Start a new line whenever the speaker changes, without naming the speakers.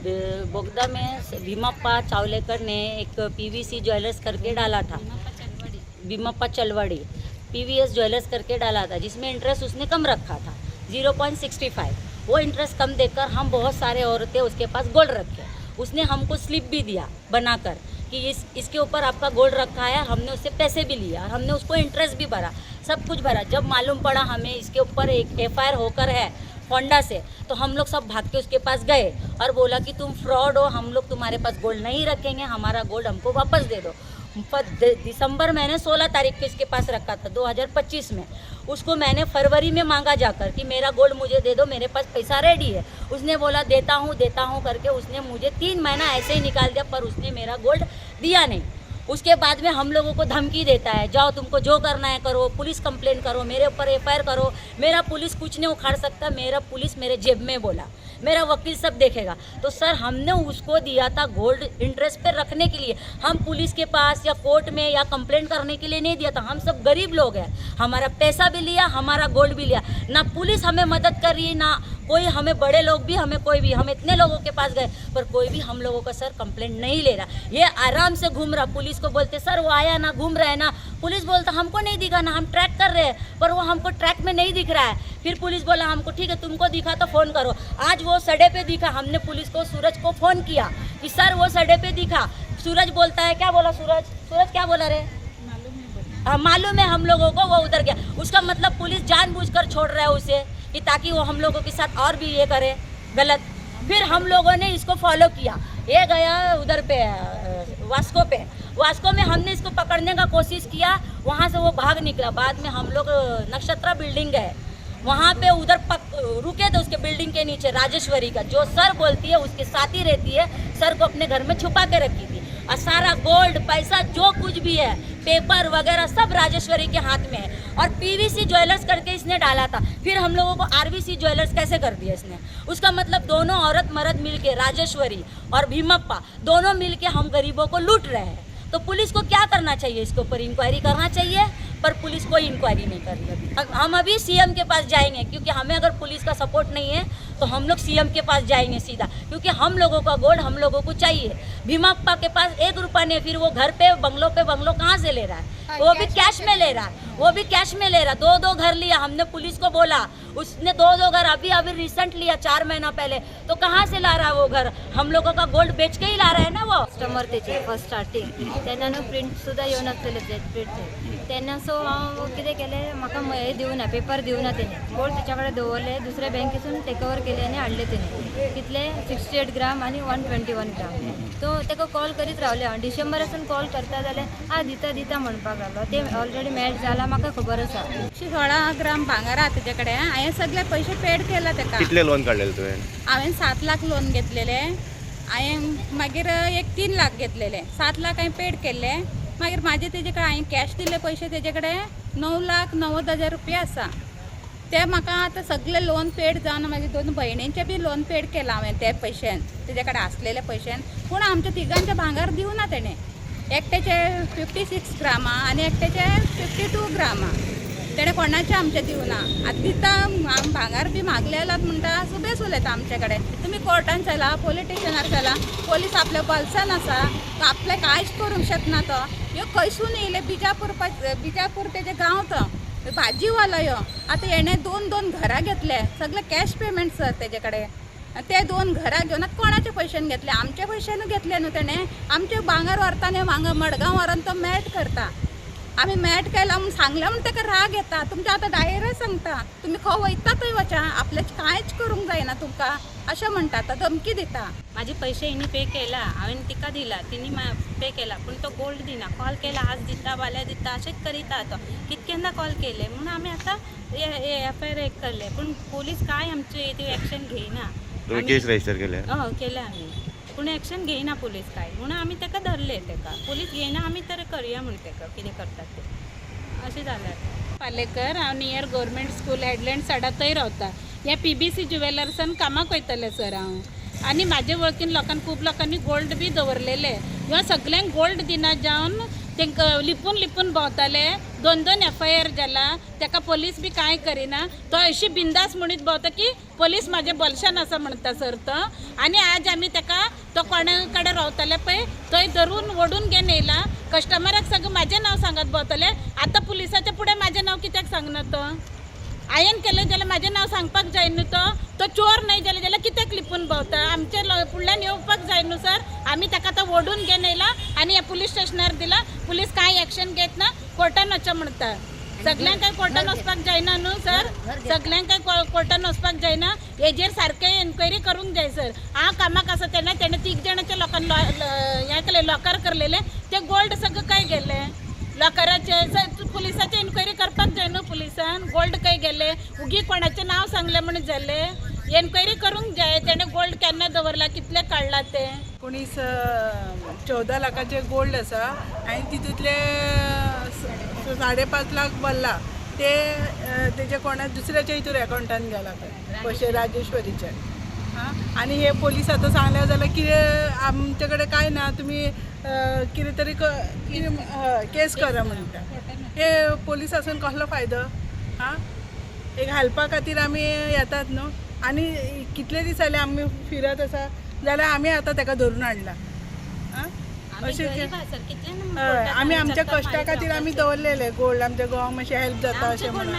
बोगदा में भीमप्पा चावलेकर ने एक पीवीसी ज्वेलर्स करके डाला था। भीमप्पा चलवाड़ी पीवीएस ज्वेलर्स करके डाला था, जिसमें इंटरेस्ट उसने कम रखा था 0.65। वो इंटरेस्ट कम देकर हम बहुत सारे औरतें उसके पास गोल्ड रखे। उसने हमको स्लिप भी दिया बनाकर कि इसके ऊपर आपका गोल्ड रखा है। हमने उससे पैसे भी लिया और हमने उसको इंटरेस्ट भी भरा, सब कुछ भरा। जब मालूम पड़ा हमें इसके ऊपर एक एफआईआर होकर है फोंडा से, तो हम लोग सब भाग के उसके पास गए और बोला कि तुम फ्रॉड हो, हम लोग तुम्हारे पास गोल्ड नहीं रखेंगे, हमारा गोल्ड हमको वापस दे दो। दिसंबर मैंने 16 तारीख को इसके पास रखा था 2025 में। उसको मैंने फरवरी में मांगा जाकर कि मेरा गोल्ड मुझे दे दो, मेरे पास पैसा रेडी है। उसने बोला देता हूँ करके उसने मुझे 3 महीना ऐसे ही निकाल दिया, पर उसने मेरा गोल्ड दिया नहीं। उसके बाद में हम लोगों को धमकी देता है, जाओ तुमको जो करना है करो, पुलिस कंप्लेन करो, मेरे ऊपर एफआईआर करो। मेरा पुलिस कुछ नहीं उखाड़ सकता, मेरा पुलिस मेरे जेब में बोला, मेरा वकील सब देखेगा। तो सर हमने उसको दिया था गोल्ड इंटरेस्ट पे रखने के लिए, हम पुलिस के पास या कोर्ट में या कंप्लेंट करने के लिए नहीं दिया था। हम सब गरीब लोग हैं, हमारा पैसा भी लिया, हमारा गोल्ड भी लिया। ना पुलिस हमें मदद कर रही, ना कोई हमें, बड़े लोग भी हमें, कोई भी, हम इतने लोगों के पास गए पर कोई भी हम लोगों का सर कंप्लेंट नहीं ले रहा। ये आराम से घूम रहा। पुलिस को बोलते सर वो आया ना, घूम रहा है ना। पुलिस बोलता हमको नहीं दिखा ना, हम ट्रैक कर रहे हैं पर वो हमको ट्रैक में नहीं दिख रहा है। फिर पुलिस बोला हमको ठीक है तुमको दिखा तो फ़ोन करो। आज वो सड़े पे दिखा, हमने पुलिस को, सूरज को फ़ोन किया कि सर वो सड़े पे दिखा। सूरज बोलता है, क्या बोला सूरज क्या बोला रे? मालूम है हम लोगों को, वो उधर गया। उसका मतलब पुलिस जानबूझकर छोड़ रहा है उसे कि ताकि वो हम लोगों के साथ और भी ये करे गलत। फिर हम लोगों ने इसको फॉलो किया, ये गया उधर पे वास्को में हमने इसको पकड़ने का कोशिश किया, वहाँ से वो भाग निकला। बाद में हम लोग नक्षत्रा बिल्डिंग गए, वहाँ पे उधर रुके थे उसके बिल्डिंग के नीचे। राजेश्वरी का जो सर बोलती है उसके साथ ही रहती है, सर को अपने घर में छुपा के रखी थी। और सारा गोल्ड पैसा जो कुछ भी है, पेपर वगैरह सब राजेश्वरी के हाथ में है। और पीवीसी ज्वेलर्स करके इसने डाला था। फिर हम लोगों को आरवीसी ज्वेलर्स कैसे कर दिया इसने? उसका मतलब दोनों औरत मर्द मिलके, राजेश्वरी और भीमप्पा दोनों मिलके हम गरीबों को लूट रहे हैं। तो पुलिस को क्या करना चाहिए? इसके ऊपर इंक्वायरी करना चाहिए, पर पुलिस कोई इंक्वायरी नहीं कर रही अभी। हम अभी सीएम के पास जाएंगे, क्योंकि हमें अगर पुलिस का सपोर्ट नहीं है तो हम लोग सीएम के पास जाएंगे सीधा, क्योंकि हम लोगों का गोल्ड हम लोगों को चाहिए। भीमप्पा के पास 1 रुपया नहीं, फिर वो घर पे बंगलों कहाँ से ले रहा है? वो भी कैश में ले रहा है, वो भी कैश में ले रहा। 2 घर लिया, हमने पुलिस को बोला, उसने 2 घर अभी रिसेंट लिया 4 महीना पहले। तो कहाँ से ला रहा है वो घर? हम लोगों का गोल्ड बेच के ही ला रहा है ना वो।
कस्टमर त्याचे फर्स्ट स्टार्टिंग त्यांना प्रिंट सुद्धा येऊन असलेले प्रिंट त्यांना सो हांव कितें केलें, म्हाका हे दिवना, पेपर दिवना तेणे, गोल्ड त्याच्याकडे दवरले, दुसऱ्या बँकेसून टेक ओवर केले आनी हाडले तेणे कितले 68 ग्राम आनी 121 ग्राम. तो ताका कॉल करीत रावले हांव, डिसेंबरासून कॉल करता जाल्यार दिता म्हणपाक लागलो. ते ऑलरेडी मॅच जाला, म्हाका खबर आसा.
16 ग्राम भांगार आहा तेजे कडेन. हांवें सगळे पयशे पेड केला तेका.
कितले लोन काडलेले तुवें?
हांवें 7 लाख लोन घेतलेले. हांवें मागीर एक 3 लाख घेतलेले. 7 लाख हांवें पेड केल्ले. मागीर म्हाजे तेजे कडेन हांवें कॅश दिले पयशे तेजे कडेन 9,90,000 रुपया आसा. ते म्हाका आतां सगळे लोन पेड जावन म्हाजे 2 भयणींचे बी लोन पेड केला हांवें ते पयशेन, तेजे कडेन आसलेले पयशेन. पूण आमच्या तिगांचे भांगार दिवना तेणें. एकट्याचे 56 ग्रामा आनी एकट्याचे 52 ग्रामा. तेणें कोणाचे आमचे दिवना. आतां दिता भांगार बी मागलेलात म्हणटा सुबेज उलयता आमचे कडेन. तुमी कोर्टान चला, पोलीस स्टेशनार चला, पोलीस आपल्या बल्सान आसा, आपले कांयच करूंक शकना तो. ह्यो खंयसून येयले, बिजापूर तेजे गांव तो भाजीवालो ह्यो. आतां हेणें 2 घरां घेतले, सगळे कॅश पेमेंट सर तेजे कडेन. ते 2 घरां घेवन आतां कोणाचे पयशेन घेतले? आमचे पयशेन घेतले न्हू तेणें. आमचे भांगार व्हरता न्ही, मडगांव व्हरून तो मॅट करता. आमी मॅट केला म्हणून सांगले म्हणून ताका राग येता. तुमच्या आतां डायरेक्ट सांगता, तुमी खंय वयता थंय वचा, आपल्याच कांयच करूंक जायना तुमकां अशें म्हणटा. तो धमकी दिता.
माझे पैसे हिने पे केला, हांवें तिका दिला, तिने पे केला, पण तो गोल्ड दिना. कॉल केला, आज दिता, फाल्यां दिता, अशेंच करीता. तो कितकेंदा कॉल केले म्हणून आमी आतां एफआयआर केले, पण पोलीस काय आमचे एक्शन घेयना.
केस रजिस्टर केले?
हय केले आमी, पूण एक्शन घेयना पोलीस काय. म्हणून आमी ताका धरले. ताका पोलीस घेयना, आमी तर करुया म्हण ताका कितें करतात ते. अशें जालें.
पालेकर, हांव नियर गव्हर्मेंट स्कूल हेडलँड साडा थंय रावता. ह्या पीबीसी ज्युवेलर्सान कामाक वयतलें सर हांव. आनी म्हाजे वळखीन खूब लोकांनी गोल्ड बी दवरलेले. ह्यो सगळ्यांक गोल्ड दिना जावन तेंकां लिपून लिपून भोंवताले 2-2 FIR जाला ताका पोलीस बी कांय करिना तो अशी बिंदास म्हणीत भोंवता की पोलीस म्हाजे बोलशान आसा म्हणटा सर तो आनी आज आमी ताका तो कोणा कडेन रावताले पळय थंय धरून ओडून घेवन येयला कस्टमराक सगळें म्हाजें नांव सांगत भोंवतले आतां पुलिसाच्या फुडें म्हाजें नांव कित्याक सांगना तो हांवें केलें जाल्यार म्हाजें नांव सांगपाक जाय न्हू तो चोर नाही जाल्यार कित्याक लिपून भोंवता आमचे फुडल्यान येवपाक जाय न्हू सर आमी ताका आतां ओडून घेवन येयला आनी ह्या पुलीस स्टेशनार दिला पुलीस कांय एक्शन घेत ना कोर्टान वचचें म्हणटा सगळ्यांक काय कोर्टान वचपाक जायना न्हू सर सगळ्यांक काय कोर्टान वचपाक जायना हेजेर सारकें एन्क्वायरी करूंक जाय सर हांव कामाक आसा तेन्ना तेणें 3 जाणांच्या लोकांक हें केलें लॉकर करलेलें ते गोल्ड सगळें काय गेलें लॉकराचे पुलिसाची एन्क्वायरी करपाक जाय न्हू पुलिसान गोल्ड खंय गेले उगी कोणाचें नांव सांगलें म्हणून जालें एन्क्वायरी करूंक जाय तेणें गोल्ड केन्ना दवरला कितले काडला ते
14 लाखाचे गोल्ड आसा आनी तितूंतले 5.5 लाख भरला ते तेजे कोणा दुसऱ्याच्या हितूर अकाउंटान गेला पयशे राजेश्वरीचे आनी हे पोलीस आतां सांगल्या जाल्यार कितें आमचे कडेन कांय ना तुमी कितें तरी केस करा म्हणटा हे पोलीस आसून कसलो फायदो एक घालपा खातीर आमी येतात न्हू आनी कितले दीस जाले आमी फिरत आसा जाल्यार आमी आतां ताका धरून हाडला अशें आमी आमच्या कश्टा खातीर आमी दवरलेले गोल्ड आमच्या गोवाक मातशें हेल्प जाता अशें म्हणून